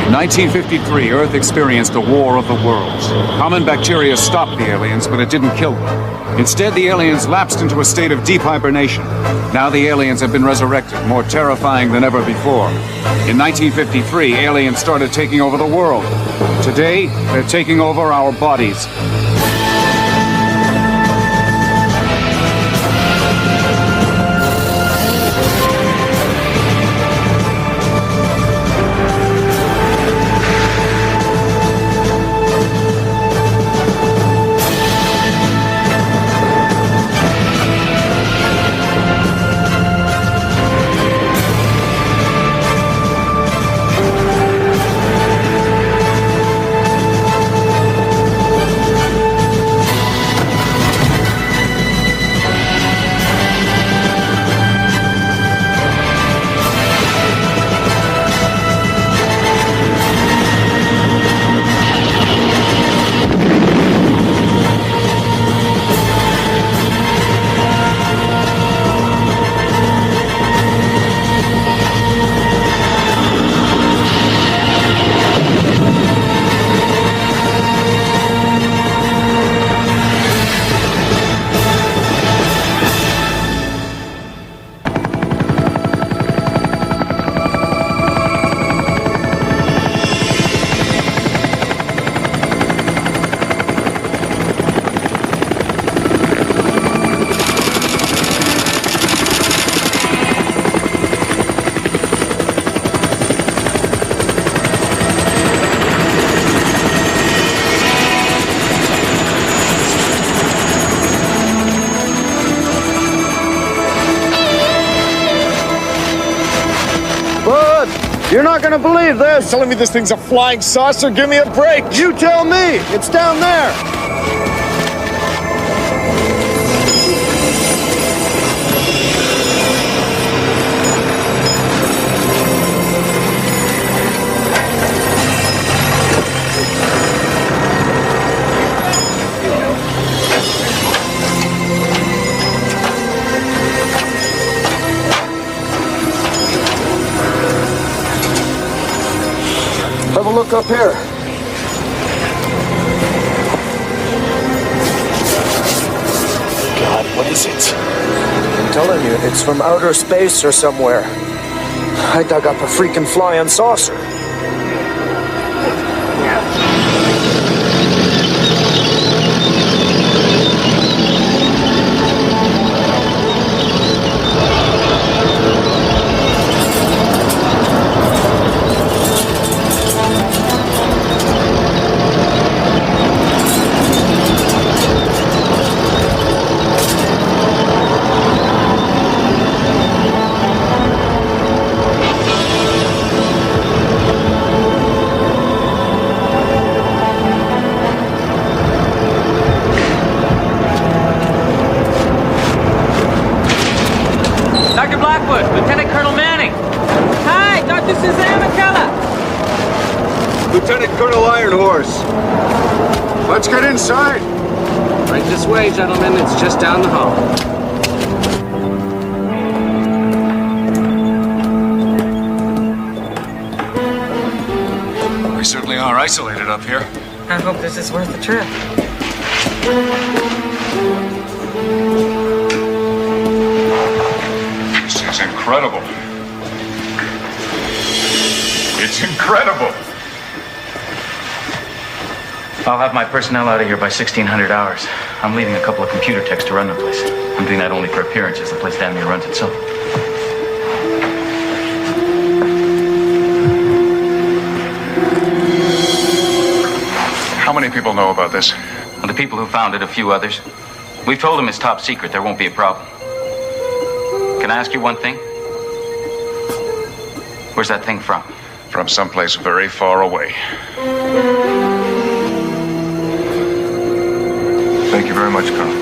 In 1953, Earth experienced a war of the worlds. Common bacteria stopped the aliens, but it didn't kill them. Instead, the aliens lapsed into a state of deep hibernation. Now the aliens have been resurrected, more terrifying than ever before. In 1953, aliens started taking over the world. Today, they're taking over our bodies. You're not gonna believe this! Telling me this thing's a flying saucer? Give me a break! You tell me! It's down there! Have a look up here. God, what is it? I'm telling you, it's from outer space or somewhere. I dug up a freaking flying saucer. Let's get inside. Right this way, gentlemen. It's just down the hall. We certainly are isolated up here. I hope this is worth the trip. This is incredible. It's incredible. I'll have my personnel out of here by 1600 hours. I'm leaving a couple of computer techs to run the place. I'm doing that only for appearances. The place damn near runs itself. How many people know about this? The people who found it, a few others. We've told them it's top secret. There won't be a problem. Can I ask you one thing? Where's that thing from? From someplace very far away. Thank you very much, Colonel.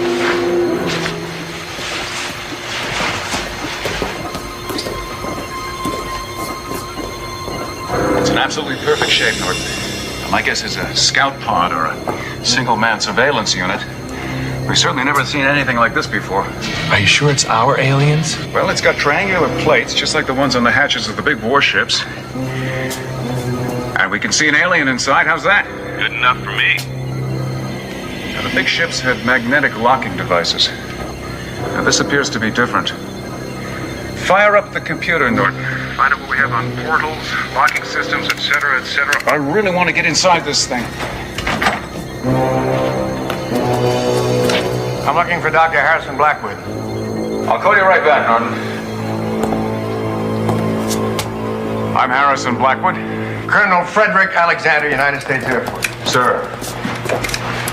It's in absolutely perfect shape, Norton. My guess is a scout pod or a single-man surveillance unit. We've certainly never seen anything like this before. Are you sure it's our aliens? Well, it's got triangular plates, just like the ones on the hatches of the big warships. And We can see an alien inside. How's that? Good enough for me. Now, the big ships had magnetic locking devices. Now, this appears to be different. Fire up the computer, Norton. Find out what we have on portals, locking systems, etc., etc. I really want to get inside this thing. I'm looking for Dr. Harrison Blackwood. I'll call you right back, Norton. I'm Harrison Blackwood. Colonel Frederick Alexander, United States Air Force. Sir,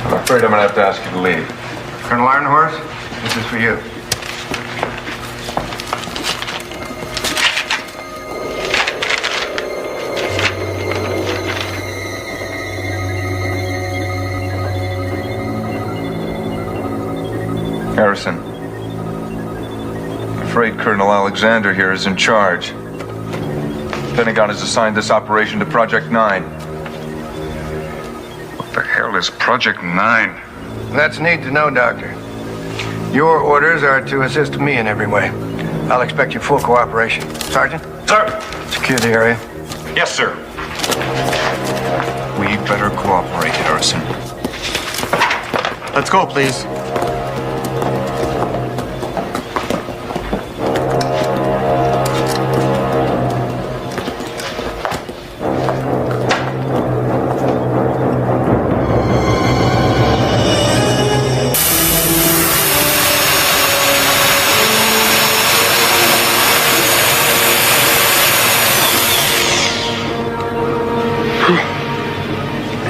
I'm afraid I'm gonna have to ask you to leave. Colonel Ironhorse, this is for you. Harrison, I'm afraid Colonel Alexander here is in charge. The Pentagon has assigned this operation to Project 9. What the hell is Project 9? That's neat to know, Doctor. Your orders are to assist me in every way. I'll expect your full cooperation. Sergeant? Sir! Secure the area. Yes, sir. We better cooperate, Harrison. Let's go, please.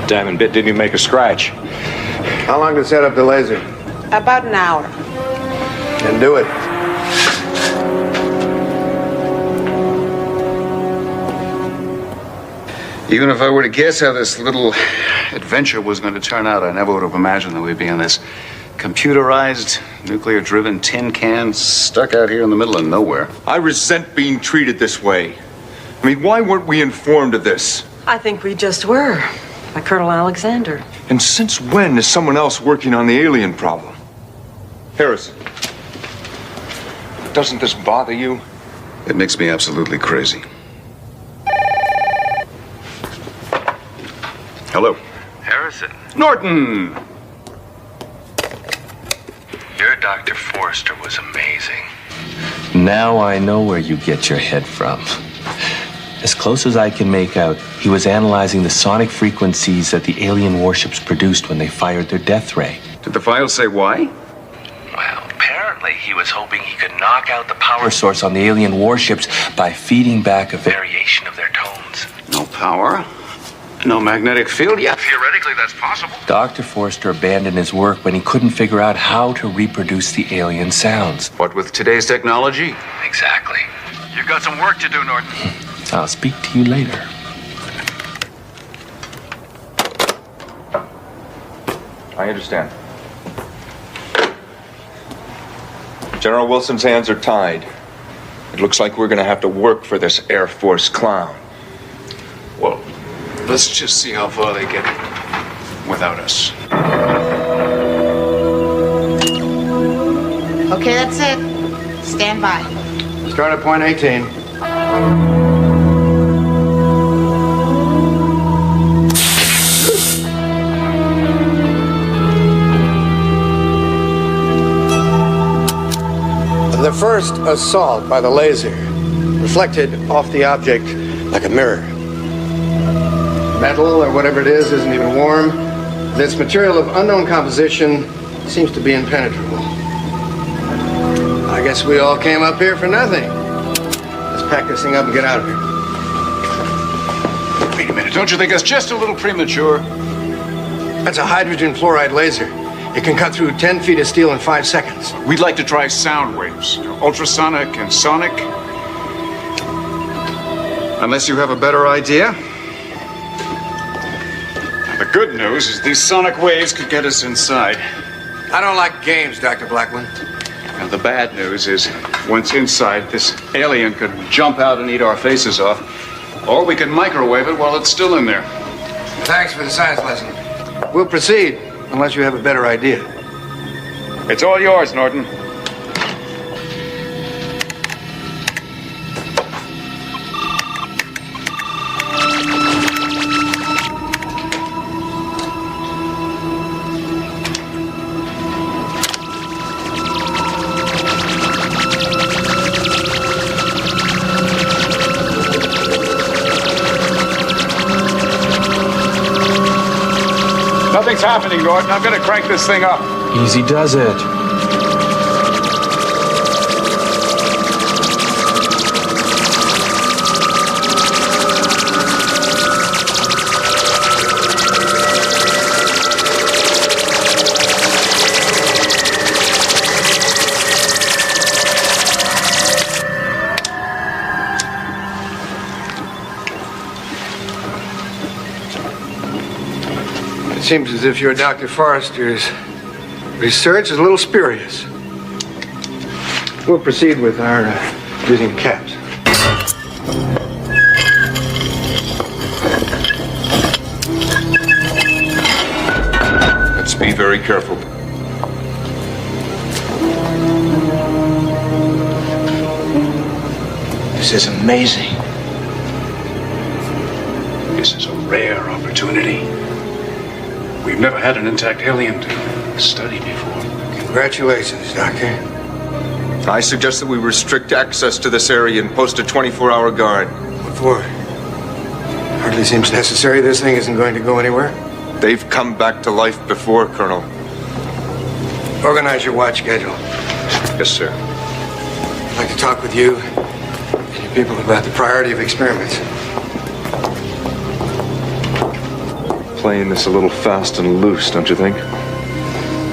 Diamond bit didn't even make a scratch. How long to set up the laser? About an hour. And do it. Even if I were to guess how this little adventure was going to turn out, I never would have imagined that we'd be in this computerized, nuclear-driven tin can stuck out here in the middle of nowhere. I resent being treated this way. I mean, why weren't we informed of this? I think we just were. By Colonel Alexander. And since when is someone else working on the alien problem? Harrison, doesn't this bother you? It makes me absolutely crazy. Hello. Harrison, Norton! your Dr. Forrester was amazing. Now I know where you get your head from. As close as I can make out, he was analyzing the sonic frequencies that the alien warships produced when they fired their death ray. Did the file say why? Well, apparently he was hoping he could knock out the power source on the alien warships by feeding back a variation of their tones. No power? No magnetic field? Yeah, theoretically that's possible. Dr. Forrester abandoned his work when he couldn't figure out how to reproduce the alien sounds. What with today's technology? Exactly. You've got some work to do, Norton. I'll speak to you later. I understand. General Wilson's hands are tied. It looks like we're gonna have to work for this Air Force clown. Well, let's just see how far they get without us. Okay, that's it. Stand by. Start at point 18. The first assault by the laser reflected off the object like a mirror. Metal or whatever it is isn't even warm. This material of unknown composition seems to be impenetrable. I guess we all came up here for nothing. Let's pack this thing up and get out of here. Wait a minute, don't you think that's just a little premature? That's a hydrogen fluoride laser. It can cut through 10 feet of steel in 5 seconds. We'd like to try sound waves, ultrasonic and sonic. Unless you have a better idea. The good news is these sonic waves could get us inside. I don't like games, Dr. Blackwood. And the bad news is, once inside, this alien could jump out and eat our faces off. Or we can microwave it while it's still in there. Thanks for the science lesson. We'll proceed, unless you have a better idea. It's all yours, Norton. What's happening, Norton? I'm gonna crank this thing up. Easy does it. It seems as if your Dr. Forrester's research is a little spurious. We'll proceed with our using caps. Let's be very careful. This is amazing. This is a rare opportunity. We've never had an intact alien to study before. Congratulations, Doctor. I suggest that we restrict access to this area and post a 24-hour guard. What for? Hardly seems necessary. This thing isn't going to go anywhere. They've come back to life before, Colonel. Organize your watch schedule. Yes, sir. I'd like to talk with you and your people about the priority of experiments. Playing this a little fast and loose, don't you think?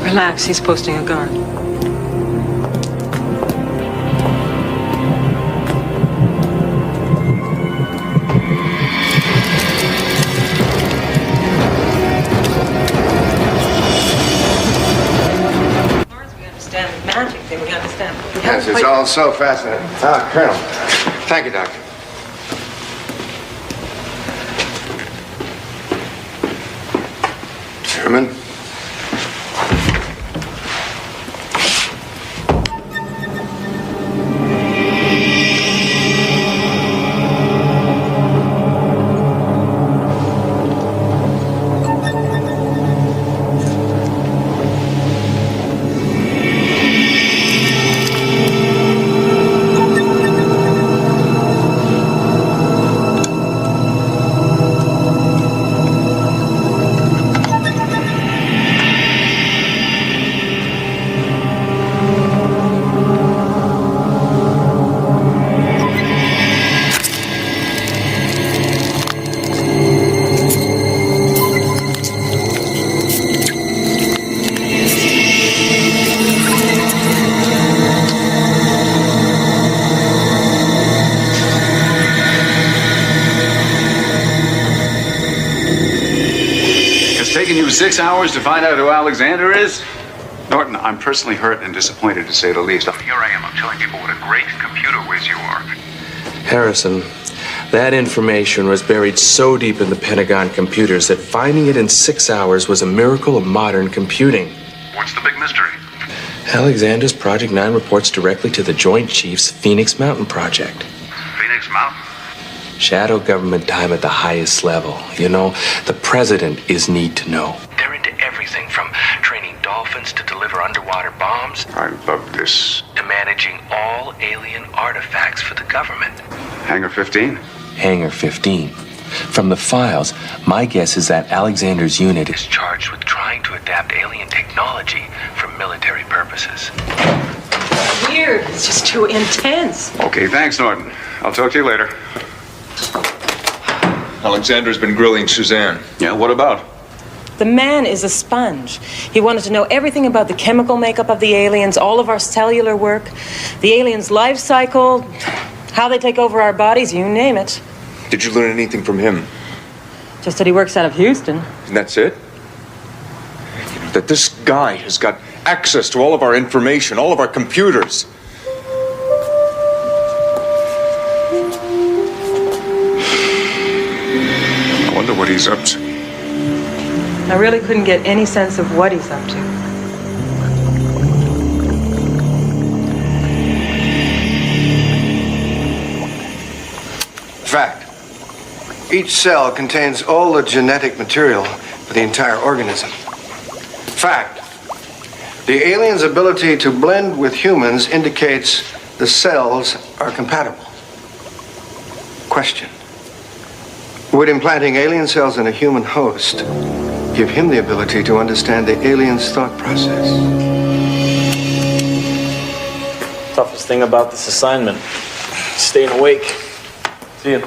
Relax, he's posting a guard. Magic thing, we understand. Yes, it's all so fascinating. Ah, Colonel. Thank you, Doctor. Chairman. Taken you 6 hours to find out who Alexander is? Norton, I'm personally hurt and disappointed, to say the least. Here I am. I'm telling people what a great computer whiz you are. Harrison, that information was buried so deep in the Pentagon computers that finding it in 6 hours was a miracle of modern computing. What's the big mystery? Alexander's Project 9 reports directly to the Joint Chiefs Phoenix Mountain Project. Phoenix Mountain? Shadow government time at the highest level. You know, the president is need to know. They're into everything from training dolphins to deliver underwater bombs. I love this. To managing all alien artifacts for the government. Hangar 15? Hangar 15. From the files, my guess is that Alexander's unit is charged with trying to adapt alien technology for military purposes. Weird. It's just too intense. Okay, thanks, Norton. I'll talk to you later. Alexander's been grilling Suzanne. Yeah, what about? The man is a sponge. He wanted to know everything about the chemical makeup of the aliens, all of our cellular work, the aliens' life cycle, how they take over our bodies, you name it. Did you learn anything from him? Just that he works out of Houston. And that's it? You know, that this guy has got access to all of our information, all of our computers. I wonder what he's up to. I really couldn't get any sense of what he's up to. Fact. Each cell contains all the genetic material for the entire organism. Fact. The alien's ability to blend with humans indicates the cells are compatible. Question. Would implanting alien cells in a human host give him the ability to understand the alien's thought process. Toughest thing about this assignment, staying awake. See you.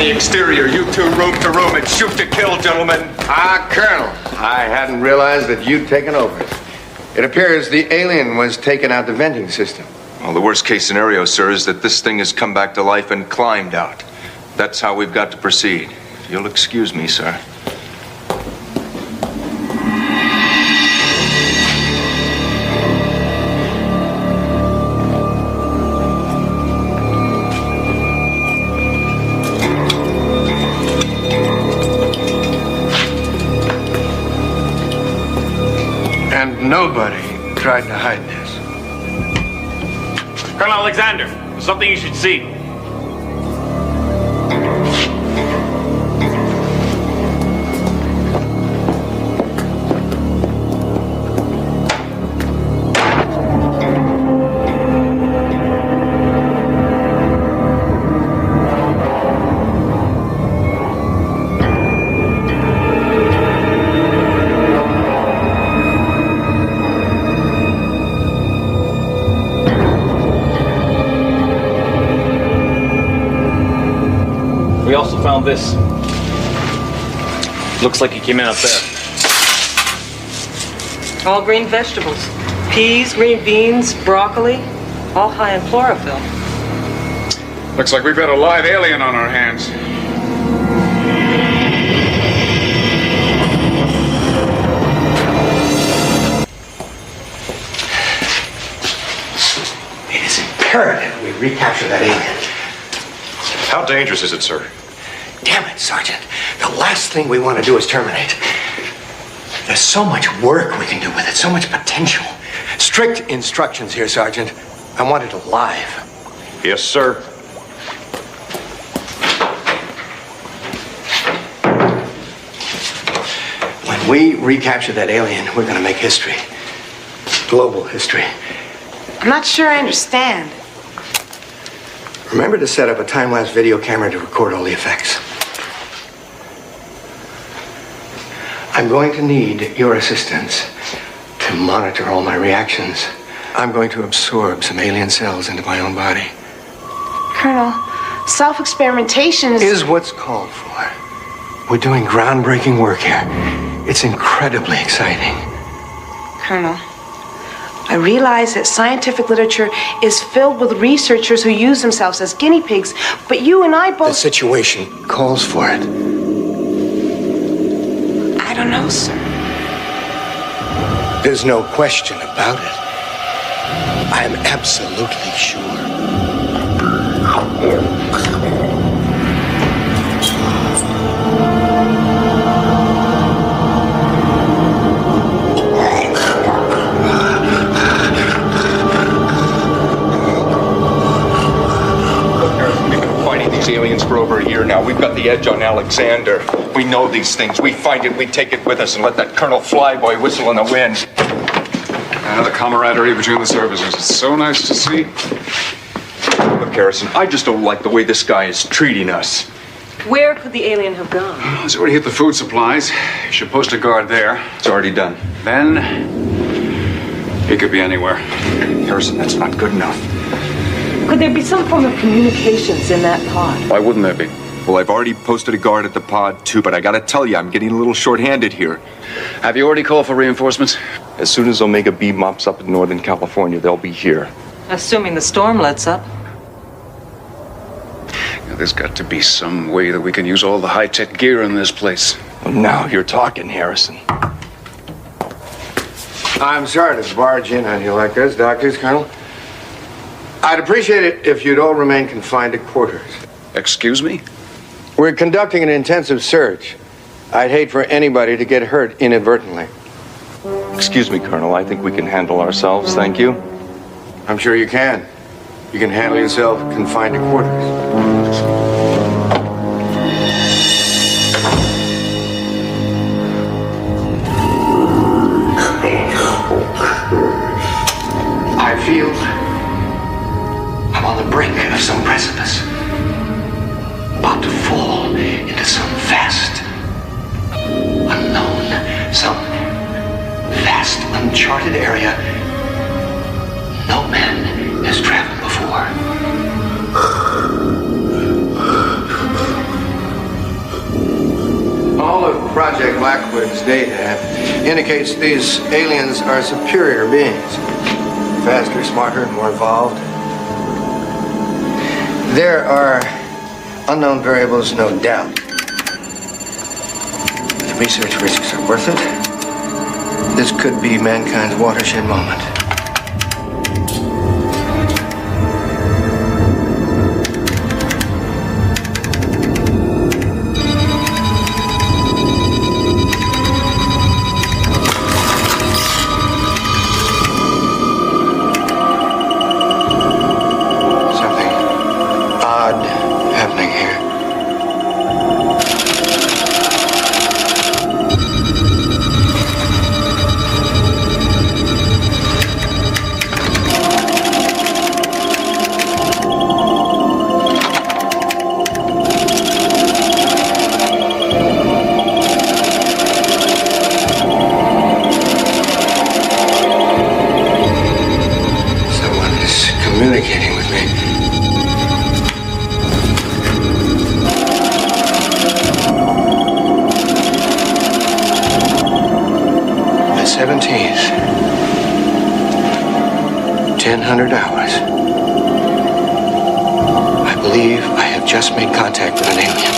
Exterior, you two room to room and shoot to kill, gentlemen. Ah, Colonel, I hadn't realized that you'd taken over. It appears the alien was taking out the venting system. Well, the worst case scenario, sir, is that this thing has come back to life and climbed out. That's how we've got to proceed. If you'll excuse me, sir. Nobody tried to hide this. Colonel Alexander, there's something you should see. We also found this. Looks like it came in out there. All green vegetables. Peas, green beans, broccoli, all high in chlorophyll. Looks like we've got a live alien on our hands. It is imperative we recapture that alien. How dangerous is it, sir? Damn it, Sergeant. The last thing we want to do is terminate. There's so much work we can do with it, so much potential. Strict instructions here, Sergeant. I want it alive. Yes, sir. When we recapture that alien, we're going to make history. Global history. I'm not sure I understand. Remember to set up a time-lapse video camera to record all the effects. I'm going to need your assistance to monitor all my reactions. I'm going to absorb some alien cells into my own body. Colonel, self-experimentation is what's called for. We're doing groundbreaking work here. It's incredibly exciting. Colonel, I realize that scientific literature is filled with researchers who use themselves as guinea pigs, but you and I both... The situation calls for it. I don't know, sir. There's no question about it. I'm absolutely sure. Aliens for over a year now. We've got the edge on Alexander. We know these things. We find it, we take it with us and let that Colonel Flyboy whistle in the wind. The camaraderie between the services. It's so nice to see. Look, Harrison, I just don't like the way this guy is treating us. Where could the alien have gone? He's already hit the food supplies. You should post a guard there. It's already done. Then, he could be anywhere. Harrison, that's not good enough. Could there be some form of communications in that pod? Why wouldn't there be? Well, I've already posted a guard at the pod, too, but I gotta tell you, I'm getting a little short-handed here. Have you already called for reinforcements? As soon as Omega B mops up in Northern California, they'll be here. Assuming the storm lets up. Now, there's got to be some way that we can use all the high-tech gear in this place. Well, now you're talking, Harrison. I'm sorry to barge in on you like this, doctors, Colonel. I'd appreciate it if you'd all remain confined to quarters. Excuse me? We're conducting an intensive search. I'd hate for anybody to get hurt inadvertently. Excuse me, Colonel. I think we can handle ourselves, thank you. I'm sure you can. You can handle yourself confined to quarters. I feel I'm on the brink of some precipice, about to fall into some vast, unknown, some vast, uncharted area no man has traveled before. All of Project Blackwood's data indicates these aliens are superior beings. Faster, smarter, and more evolved. There are unknown variables, no doubt. The research risks are worth it. This could be mankind's watershed moment. Communicating with me. The 17th. 1000 hours. I believe I have just made contact with an alien.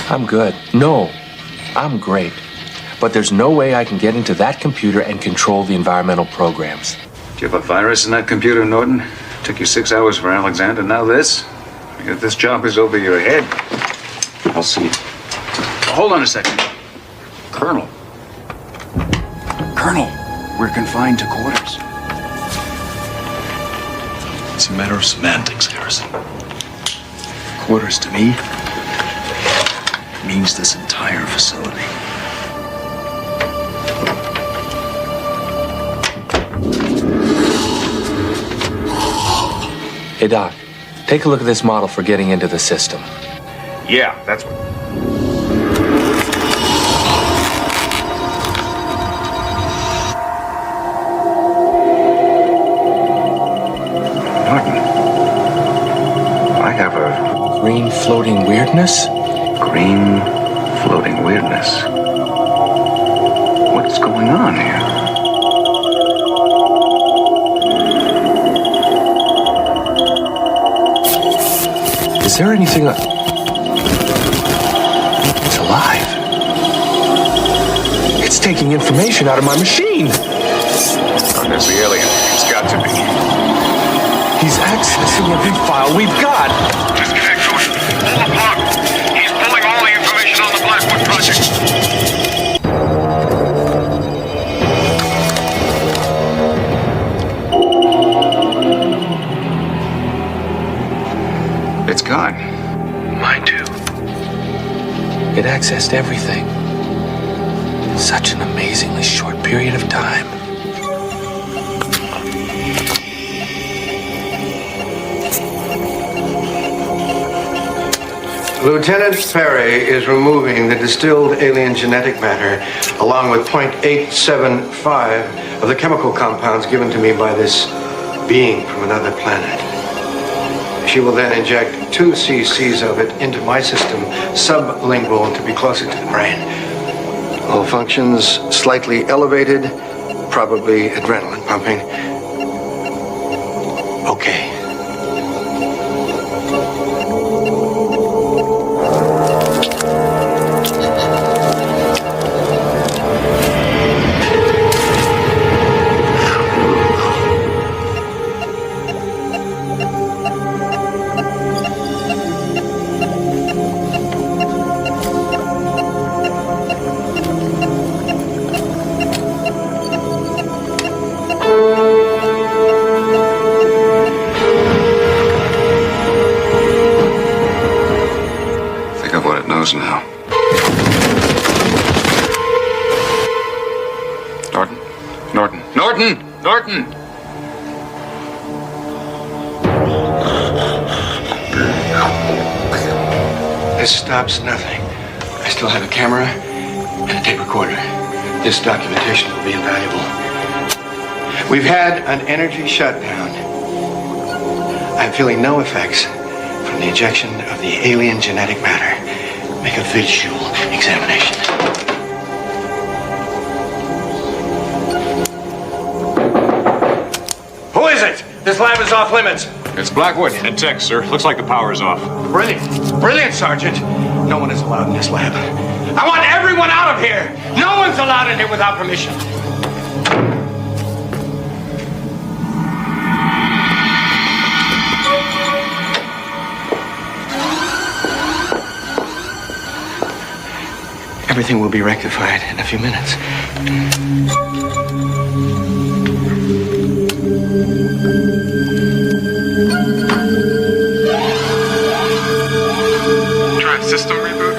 I'm good. No, I'm great. But there's no way I can get into that computer and control the environmental programs. Do you have a virus in that computer, Norton? Took you 6 hours for Alexander, now this? If this job is over your head, I'll see. Hold on a second. Colonel. Colonel, we're confined to quarters. It's a matter of semantics, Harrison. Quarters to me means this entire facility. Hey, Doc, take a look at this model for getting into the system. Yeah, that's what... Norton, I have a... Green floating weirdness? Green floating weirdness. What's going on here? Is there anything... It's alive. It's taking information out of my machine. Oh, there's the alien. It's got to be. He's accessing every file we've got. Disconnect, Gordon. Pull the plug. He's pulling all the information on the Blackwood project. accessed everything in such an amazingly short period of time. Lieutenant Perry is removing the distilled alien genetic matter along with 0.875 of the chemical compounds given to me by this being from another planet. She will then inject 2 cc's of it into my system, sublingual, to be closer to the brain. All functions slightly elevated, probably adrenaline pumping. Okay. Now. Norton! This stops nothing. I still have a camera and a tape recorder. This documentation will be invaluable. We've had an energy shutdown. I'm feeling no effects from the injection of the alien genetic matter. Make a visual examination. Who is it? This lab is off limits. It's Blackwood. And Tech, sir. Looks like the power's off. Brilliant. Brilliant, Sergeant. No one is allowed in this lab. I want everyone out of here. No one's allowed in here without permission. Everything will be rectified in a few minutes. Try system reboot.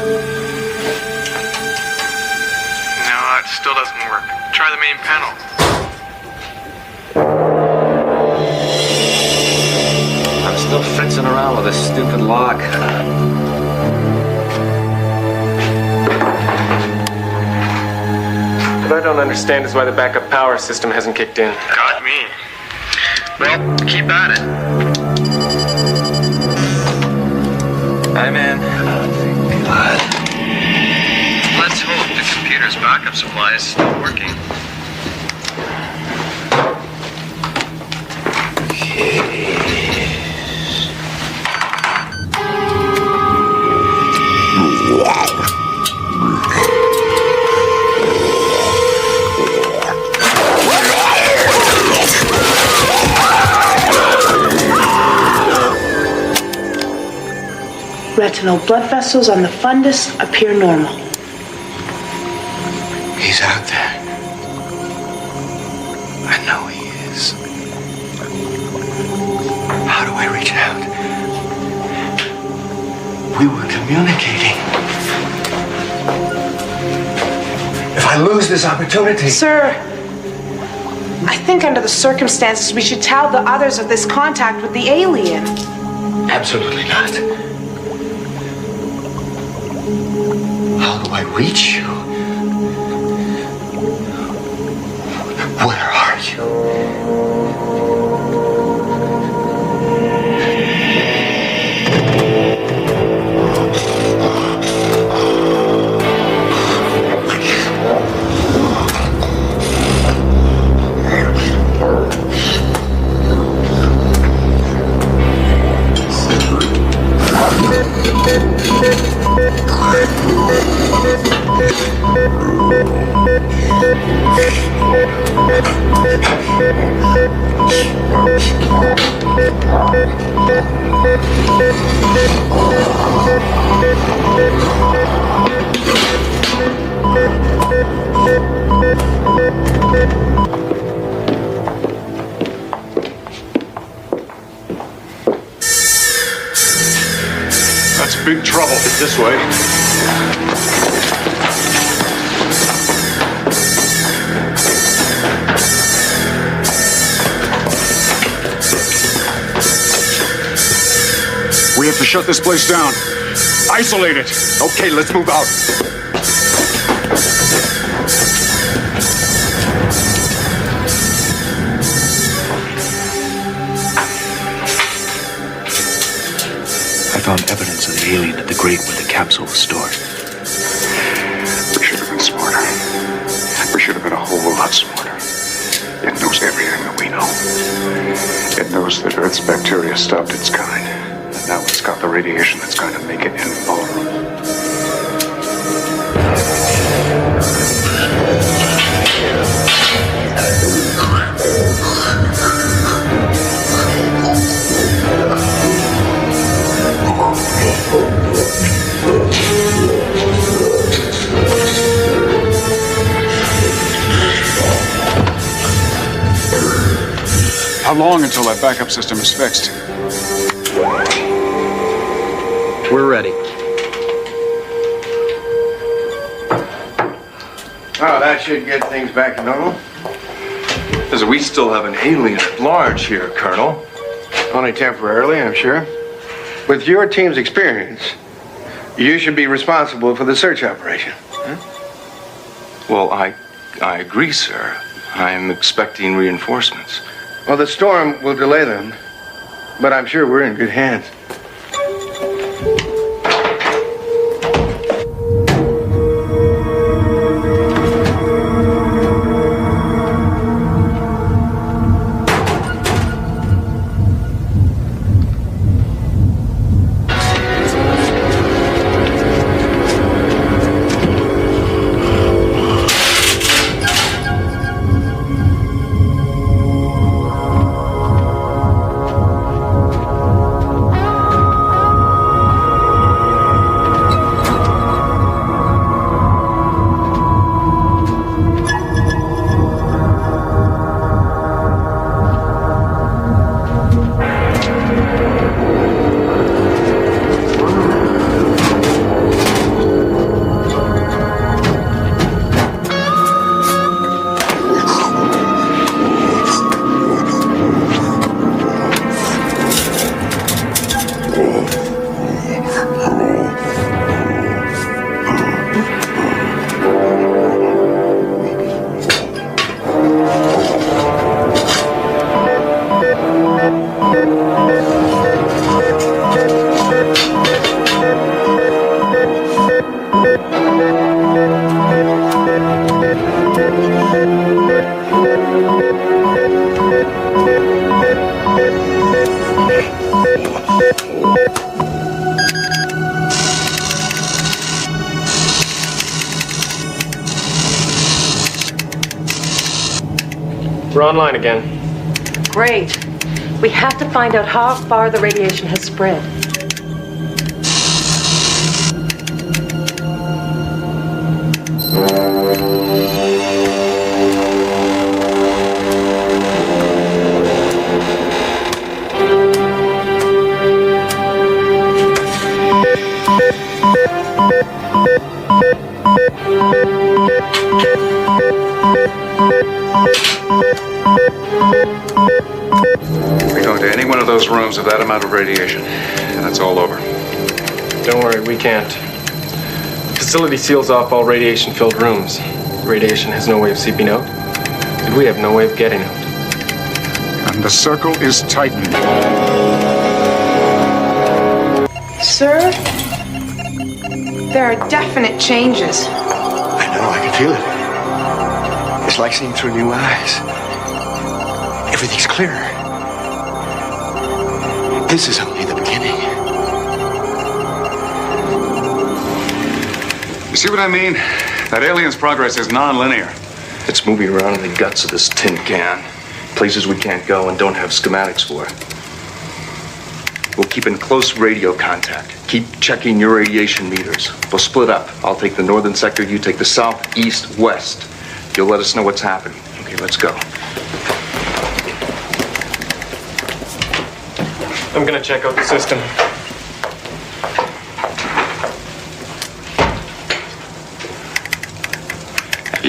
No, it still doesn't work. Try the main panel. I'm still fitzing around with this stupid lock. What I don't understand is why the backup power system hasn't kicked in. Got me. Well, keep at it. I'm in. God. Let's hope the computer's backup supply is still working. Retinal blood vessels on the fundus appear normal. He's out there. I know he is. How do I reach out? We were communicating. If I lose this opportunity... Sir, I think under the circumstances we should tell the others of this contact with the alien. Absolutely not. How do I reach you? Where are you? That's big trouble. This way. We have to shut this place down. Isolate it. Okay, let's move out. I found evidence of the alien at the grate where the capsule was stored. We should have been smarter. We should have been a whole lot smarter. It knows everything that we know. It knows that Earth's bacteria stopped its kind. And now it's got the radiation that's going to make it invulnerable. How long until that backup system is fixed? We're ready. Oh, that should get things back to normal. Because we still have an alien at large here, Colonel. Only temporarily, I'm sure. With your team's experience, you should be responsible for the search operation. Well, I agree, sir. I'm expecting reinforcements. Well, the storm will delay them, but I'm sure we're in good hands. We're online again. Great. We have to find out how far the radiation has spread. We go into any one of those rooms with that amount of radiation, and it's all over. Don't worry, we can't. The facility seals off all radiation-filled rooms. Radiation has no way of seeping out, and we have no way of getting out. And the circle is tightened. Sir, there are definite changes. I know, I can feel it. It's like seeing through new eyes. Everything's clearer. This is only the beginning. You see what I mean? That alien's progress is non-linear. It's moving around in the guts of this tin can. Places we can't go and don't have schematics for. We'll keep in close radio contact. Keep checking your radiation meters. We'll split up. I'll take the northern sector, you take the south, east, west. You'll let us know what's happening. Okay, let's go. I'm gonna check out the system.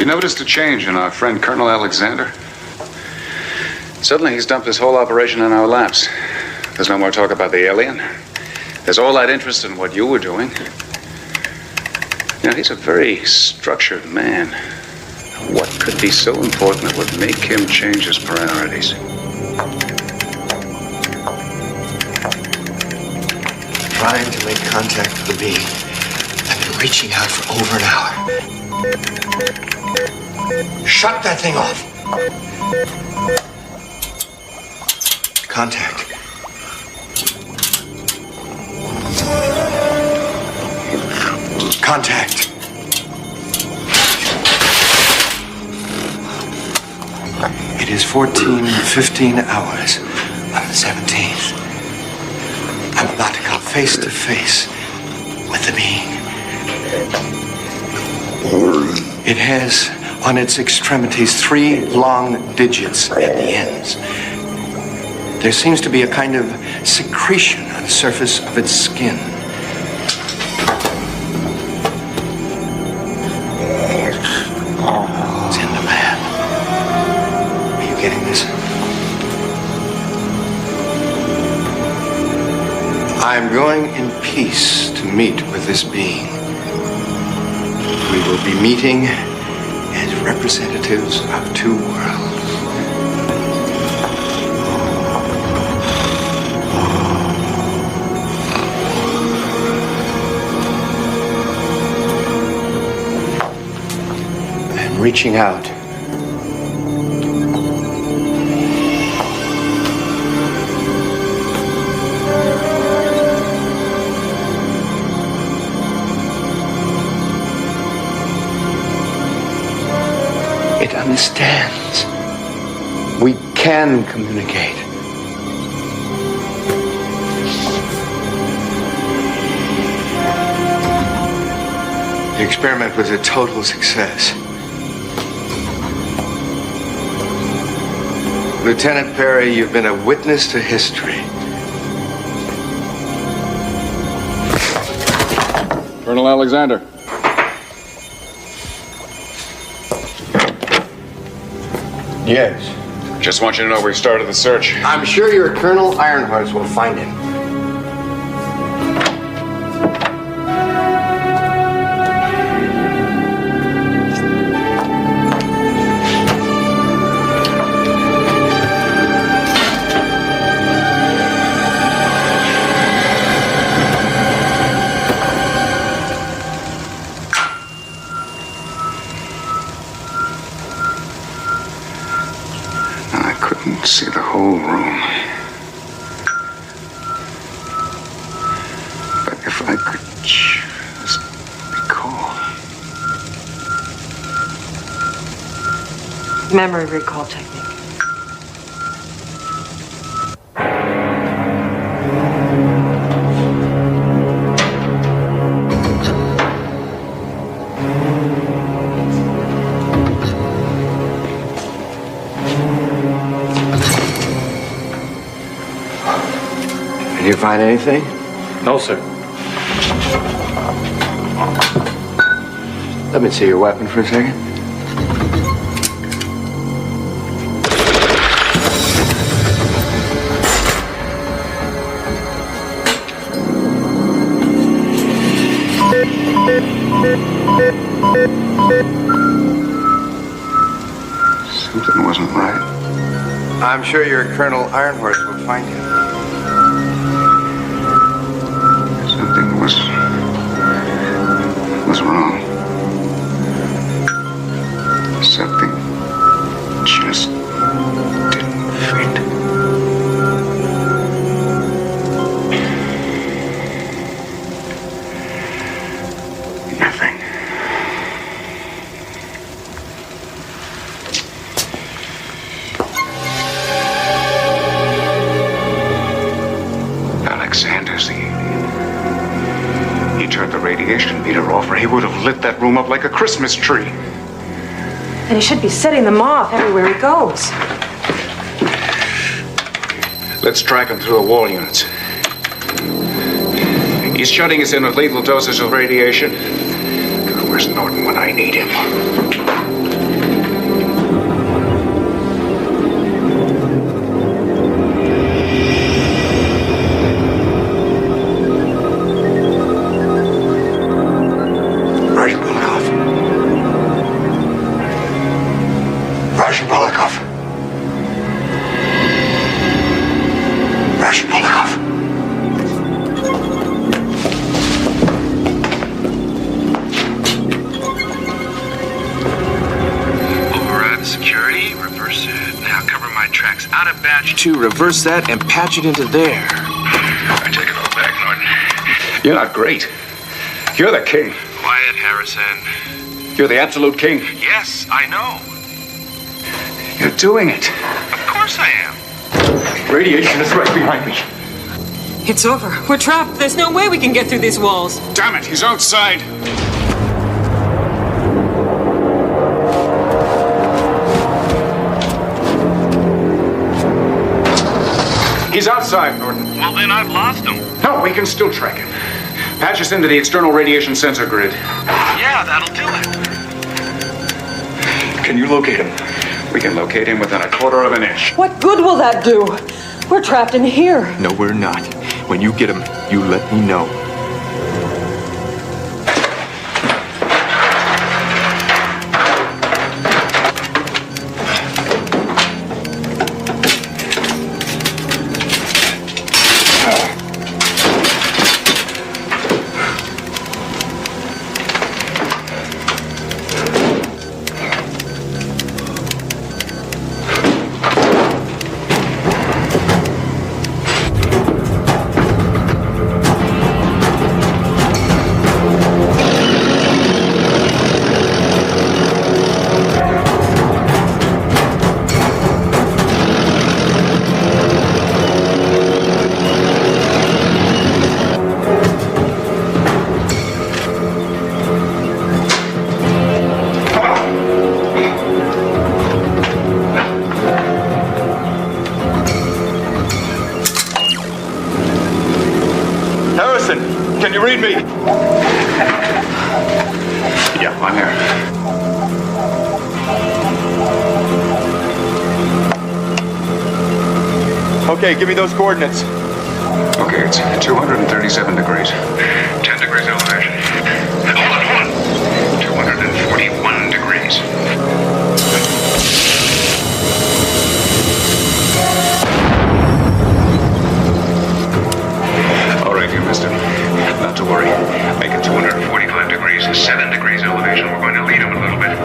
You noticed a change in our friend Colonel Alexander? Suddenly he's dumped his whole operation in our laps. There's no more talk about the alien. There's all that interest in what you were doing. You know, he's a very structured man. What could be so important that would make him change his priorities? Trying to make contact with the being. I've been reaching out for over an hour. Shut that thing off. Contact. Contact. It is 15 hours on the 17th. I'm about to come face to face with the being. It has on its extremities 3 long digits at the ends. There seems to be a kind of secretion on the surface of its skin. It's in the lab. Are you getting this? I'm going in peace to meet with this being. We will be meeting as representatives of 2 worlds. I'm reaching out. It understands. We can communicate. The experiment was a total success. Lieutenant Perry, you've been a witness to history. Colonel Alexander. Yes. Just want you to know we've started the search. I'm sure your Colonel Ironhearts will find him. See the whole room. But if I could just recall. Memory recall technique. Did you find anything? No, sir. Let me see your weapon for a second. Something wasn't right. I'm sure your Colonel Ironhearts will find him. Something was wrong. Something just didn't fit. Nothing. Alexander's the alien. He turned the radiation meter off, or he would have lit that room up like a Christmas tree. And he should be setting them off everywhere he goes. Let's track him through the wall units. He's shutting us in with lethal doses of radiation. God, where's Norton when I need him? you reverse that and patch it into there? I take it all back, Norton. You're not great. You're the king. Quiet, Harrison. You're the absolute king. Yes, I know. You're doing it. Of course I am. Radiation is right behind me. It's over. We're trapped. There's no way we can get through these walls. Damn it, he's outside. He's outside, Norton. Well, then I've lost him. No, we can still track him. Patch us into the external radiation sensor grid. Yeah, that'll do it. Can you locate him? We can locate him within a quarter of an inch. What good will that do? We're trapped in here. No, we're not. When you get him, you let me know. Can you read me? Yeah, I'm here. Okay, give me those coordinates. Okay, it's 237 degrees. 10 degrees elevation. Hold on. 241 degrees. All right, you missed him. Not to worry. Make it 245 degrees, 7 degrees elevation. We're going to lead him a little bit.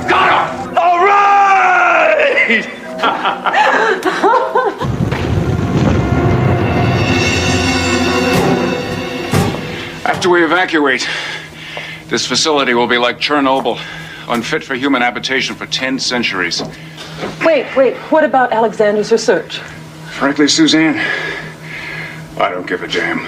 Got him! All right! After we evacuate, this facility will be like Chernobyl, unfit for human habitation for 10 centuries. Wait. What about Alexander's research? Frankly, Suzanne, I don't give a damn.